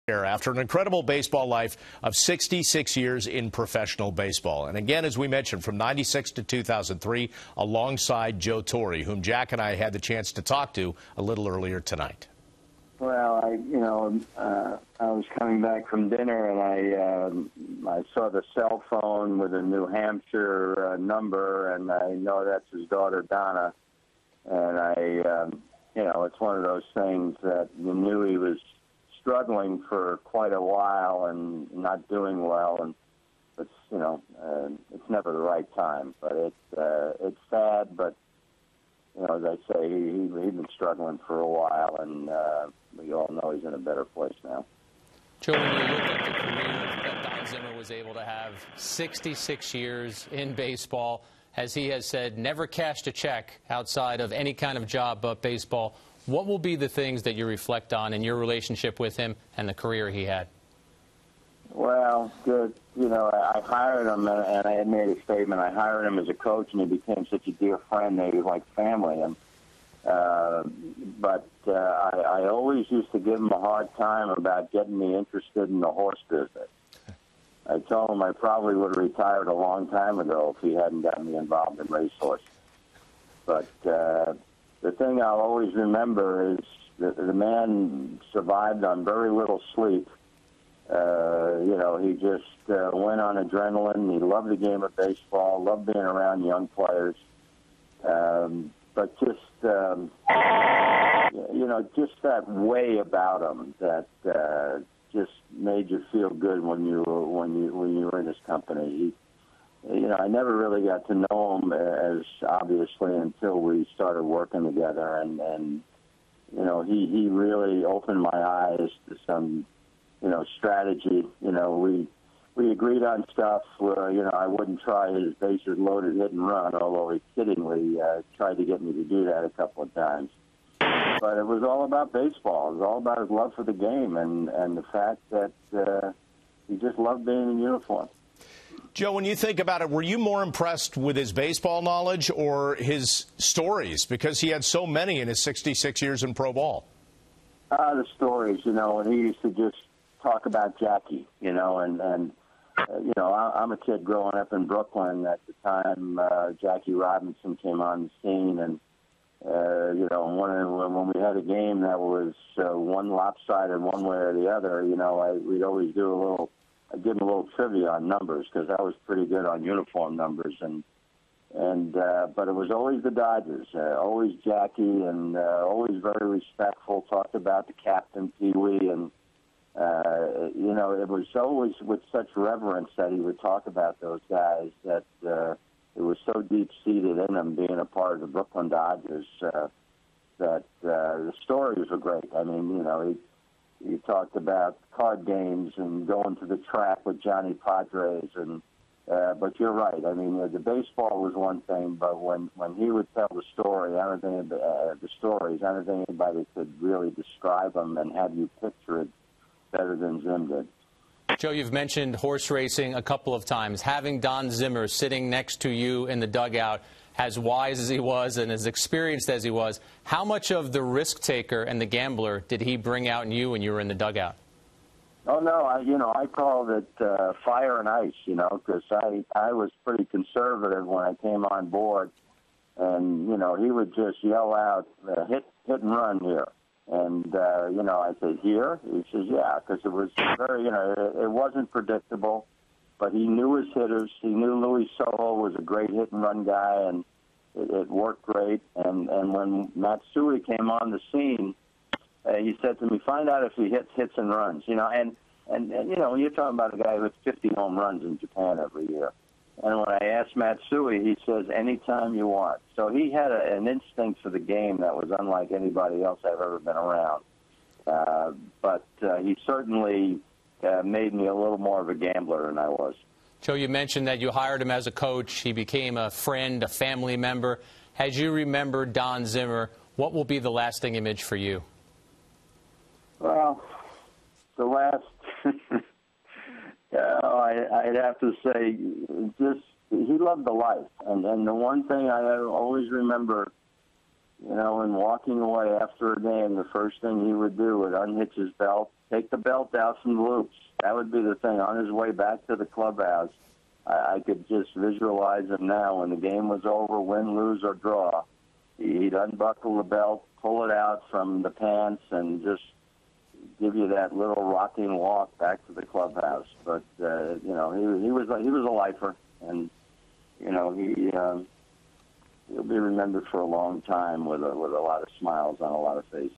After an incredible baseball life of 66 years in professional baseball. And again, as we mentioned, from 96 to 2003, alongside Joe Torre, whom Jack and I had the chance to talk to a little earlier tonight. Well, I was coming back from dinner and I saw the cell phone with a New Hampshire number, and I know that's his daughter Donna. And it's one of those things that you knew he was struggling for quite a while and not doing well, and it's never the right time. But it's sad, but as I say, he's been struggling for a while, and we all know he's in a better place now. Joe, when you look at the career that Don Zimmer was able to have, 66 years in baseball, as he has said, never cashed a check outside of any kind of job but baseball. What will be the things that you reflect on in your relationship with him and the career he had? Well, good. I hired him, and I had made a statement. I hired him as a coach, and he became such a dear friend that he was like family. But I always used to give him a hard time about getting me interested in the horse business. I told him I probably would have retired a long time ago if he hadn't gotten me involved in racehorses. But the thing I'll always remember is that the man survived on very little sleep. He just went on adrenaline. He loved the game of baseball, loved being around young players. But just that way about him that just made you feel good when you were in his company. I never really got to know him as obviously until we started working together, and he really opened my eyes to some strategy. We agreed on stuff where I wouldn't try his bases loaded hit and run, although he kiddingly tried to get me to do that a couple of times. But it was all about baseball. It was all about his love for the game and the fact that he just loved being in uniform. Joe, when you think about it, were you more impressed with his baseball knowledge or his stories? Because he had so many in his 66 years in pro ball. The stories, and he used to just talk about Jackie, and I'm a kid growing up in Brooklyn at the time Jackie Robinson came on the scene, and when we had a game that was one lopsided one way or the other, we'd always do I'd give him a little trivia on numbers because I was pretty good on uniform numbers, but it was always the Dodgers, always Jackie, and always very respectful. Talked about the captain Pee Wee, and it was always with such reverence that he would talk about those guys that it was so deep seated in him being a part of the Brooklyn Dodgers that the stories were great. I mean, he talked about card games and going to the track with Johnny Padres, but you're right. I mean, the baseball was one thing, but when he would tell the story, I don't think anybody could really describe them and have you picture it better than Zim did. Joe, you've mentioned horse racing a couple of times. Having Don Zimmer sitting next to you in the dugout, as wise as he was and as experienced as he was, how much of the risk taker and the gambler did he bring out in you when you were in the dugout? Oh, no, I called it fire and ice, because I was pretty conservative when I came on board. And, he would just yell out, hit and run here. And, I said, here? He says, yeah, because it was very, it wasn't predictable. But he knew his hitters. He knew Louis Soho was a great hit-and-run guy, and it worked great. And when Matsui came on the scene, he said to me, find out if he hits and runs. And you're talking about a guy who hits 50 home runs in Japan every year. And when I asked Matsui, he says, anytime you want. So he had an instinct for the game that was unlike anybody else I've ever been around. But he certainly made me a little more of a gambler than I was. Joe, you mentioned that you hired him as a coach. He became a friend, a family member. As you remember Don Zimmer, what will be the lasting image for you? Well, the last, I'd have to say, just he loved the life. And the one thing I always remember, you know, and walking away after a game, the first thing he would do would unhitch his belt, take the belt out from the loops. That would be the thing. On his way back to the clubhouse, I could just visualize him now. When the game was over, win, lose, or draw, he'd unbuckle the belt, pull it out from the pants, and just give you that little rocking walk back to the clubhouse. But you know, he was a lifer, and you know, he'll be remembered for a long time with a lot of smiles on a lot of faces.